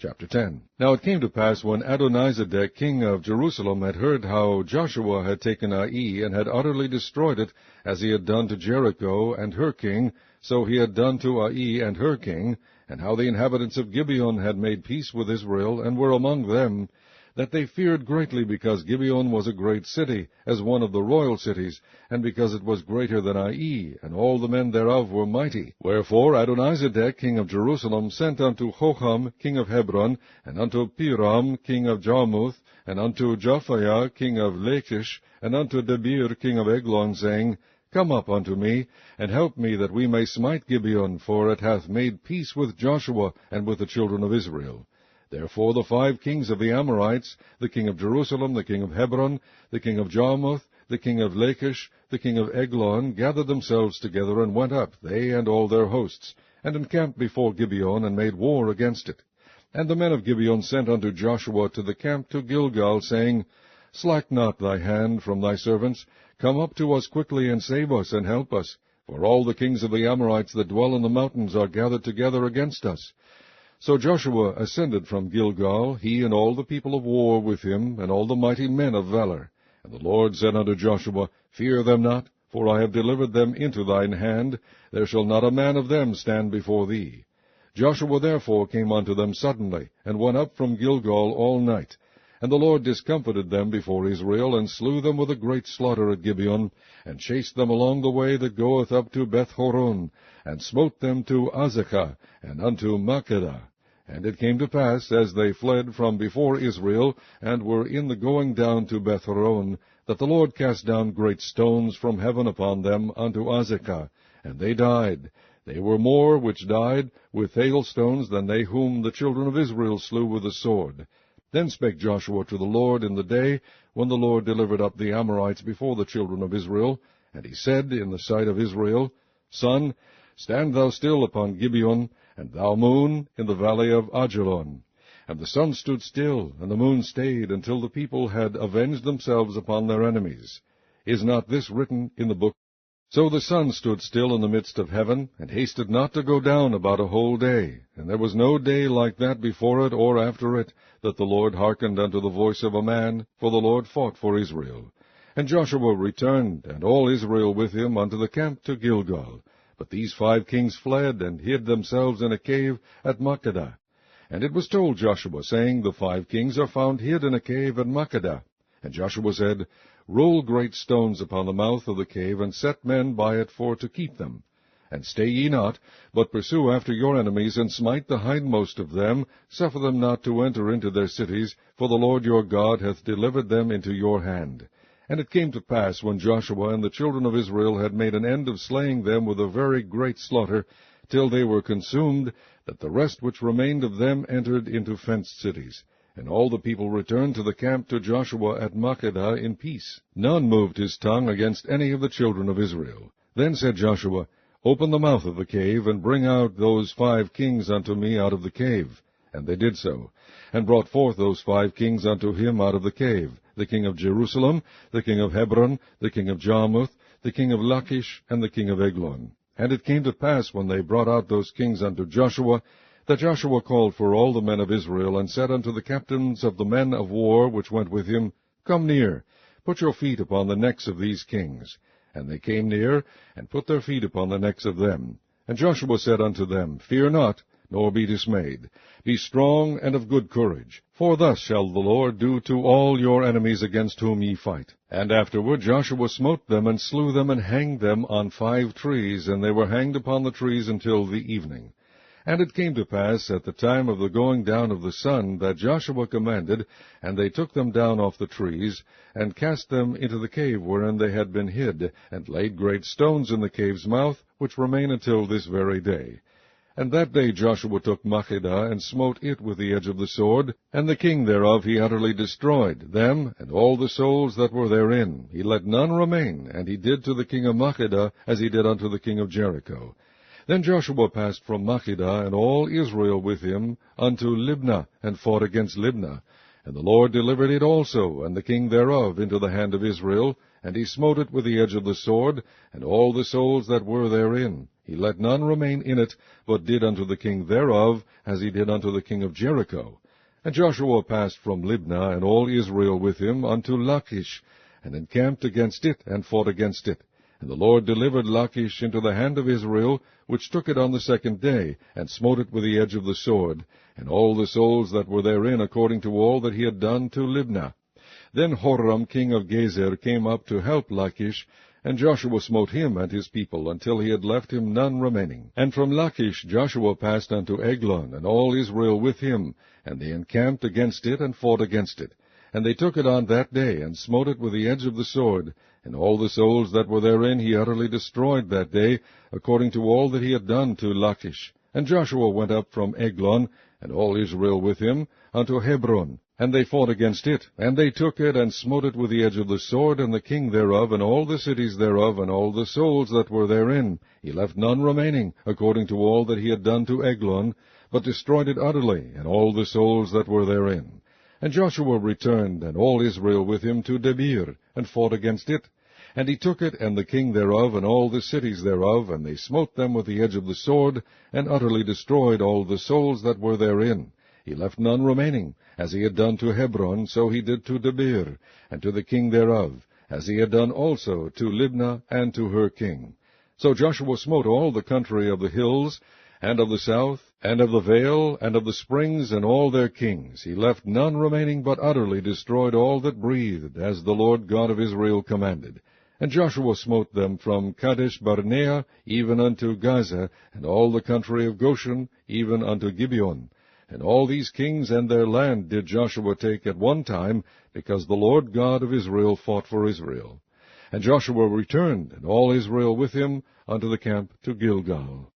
Chapter 10. Now it came to pass, when Adonizedek king of Jerusalem had heard how Joshua had taken Ai, and had utterly destroyed it, as he had done to Jericho and her king, so he had done to Ai and her king, and how the inhabitants of Gibeon had made peace with Israel, and were among them, that they feared greatly, because Gibeon was a great city, as one of the royal cities, and because it was greater than Ai, and all the men thereof were mighty. Wherefore Adonizedek king of Jerusalem sent unto Hoham king of Hebron, and unto Piram king of Jarmuth, and unto Japhaiah king of Lachish, and unto Debir king of Eglon, saying, Come up unto me, and help me, that we may smite Gibeon, for it hath made peace with Joshua and with the children of Israel. Therefore the 5 kings of the Amorites, the king of Jerusalem, the king of Hebron, the king of Jarmuth, the king of Lachish, the king of Eglon, gathered themselves together, and went up, they and all their hosts, and encamped before Gibeon, and made war against it. And the men of Gibeon sent unto Joshua to the camp to Gilgal, saying, Slack not thy hand from thy servants, come up to us quickly, and save us, and help us. For all the kings of the Amorites that dwell in the mountains are gathered together against us. So Joshua ascended from Gilgal, he and all the people of war with him, and all the mighty men of valor. And the Lord said unto Joshua, Fear them not, for I have delivered them into thine hand. There shall not a man of them stand before thee. Joshua therefore came unto them suddenly, and went up from Gilgal all night. And the Lord discomfited them before Israel, and slew them with a great slaughter at Gibeon, and chased them along the way that goeth up to Beth-horon, and smote them to Azekah, and unto Makkedah. And it came to pass, as they fled from before Israel, and were in the going down to Beth-horon, that the Lord cast down great stones from heaven upon them unto Azekah, and they died. They were more which died with hailstones than they whom the children of Israel slew with the sword. Then spake Joshua to the Lord in the day when the Lord delivered up the Amorites before the children of Israel, and he said in the sight of Israel, Sun, stand thou still upon Gibeon, and thou moon in the valley of Ajalon. And the sun stood still, and the moon stayed, until the people had avenged themselves upon their enemies. Is not this written in the book? So the sun stood still in the midst of heaven, and hasted not to go down about a whole day. And there was no day like that before it or after it, that the Lord hearkened unto the voice of a man, for the Lord fought for Israel. And Joshua returned, and all Israel with him, unto the camp to Gilgal. But these 5 kings fled, and hid themselves in a cave at Makkedah. And it was told Joshua, saying, The 5 kings are found hid in a cave at Makkedah. And Joshua said, Roll great stones upon the mouth of the cave, and set men by it for to keep them. And stay ye not, but pursue after your enemies, and smite the hindmost of them, suffer them not to enter into their cities, for the Lord your God hath delivered them into your hand. And it came to pass, when Joshua and the children of Israel had made an end of slaying them with a very great slaughter, till they were consumed, that the rest which remained of them entered into fenced cities. And all the people returned to the camp to Joshua at Makkedah in peace. None moved his tongue against any of the children of Israel. Then said Joshua, Open the mouth of the cave, and bring out those 5 kings unto me out of the cave. And they did so, and brought forth those 5 kings unto him out of the cave, the king of Jerusalem, the king of Hebron, the king of Jarmuth, the king of Lachish, and the king of Eglon. And it came to pass, when they brought out those kings unto Joshua, that Joshua called for all the men of Israel, and said unto the captains of the men of war which went with him, Come near, put your feet upon the necks of these kings. And they came near, and put their feet upon the necks of them. And Joshua said unto them, Fear not, nor be dismayed. Be strong and of good courage, for thus shall the Lord do to all your enemies against whom ye fight. And afterward Joshua smote them, and slew them, and hanged them on 5 trees, and they were hanged upon the trees until the evening. And it came to pass at the time of the going down of the sun, that Joshua commanded, and they took them down off the trees, and cast them into the cave wherein they had been hid, and laid great stones in the cave's mouth, which remain until this very day. And that day Joshua took Makkedah, and smote it with the edge of the sword, and the king thereof he utterly destroyed, them, and all the souls that were therein. He let none remain, and he did to the king of Makkedah as he did unto the king of Jericho. Then Joshua passed from Makkedah, and all Israel with him, unto Libnah, and fought against Libnah. And the Lord delivered it also, and the king thereof, into the hand of Israel, and he smote it with the edge of the sword, and all the souls that were therein. he let none remain in it, but did unto the king thereof, as he did unto the king of Jericho. And Joshua passed from Libnah, and all Israel with him, unto Lachish, and encamped against it, and fought against it. And the Lord delivered Lachish into the hand of Israel, which took it on the second day, and smote it with the edge of the sword, and all the souls that were therein, according to all that he had done to Libnah. Then Horam king of Gezer came up to help Lachish, and Joshua smote him and his people, until he had left him none remaining. And from Lachish Joshua passed unto Eglon, and all Israel with him, and they encamped against it, and fought against it. And they took it on that day, and smote it with the edge of the sword, and all the souls that were therein he utterly destroyed that day, according to all that he had done to Lachish. And Joshua went up from Eglon, and all Israel with him, unto Hebron. And they fought against it, and they took it, and smote it with the edge of the sword, and the king thereof, and all the cities thereof, and all the souls that were therein. He left none remaining, according to all that he had done to Eglon, but destroyed it utterly, and all the souls that were therein. And Joshua returned, and all Israel with him, to Debir, and fought against it. And he took it, and the king thereof, and all the cities thereof, and they smote them with the edge of the sword, and utterly destroyed all the souls that were therein. He left none remaining. As he had done to Hebron, so he did to Debir, and to the king thereof, as he had done also to Libnah and to her king. So Joshua smote all the country of the hills, and of the south, and of the vale, and of the springs, and all their kings. He left none remaining, but utterly destroyed all that breathed, as the Lord God of Israel commanded. And Joshua smote them from Kadesh Barnea even unto Gaza, and all the country of Goshen even unto Gibeon. And all these kings and their land did Joshua take at one time, because the Lord God of Israel fought for Israel. And Joshua returned, and all Israel with him, unto the camp to Gilgal.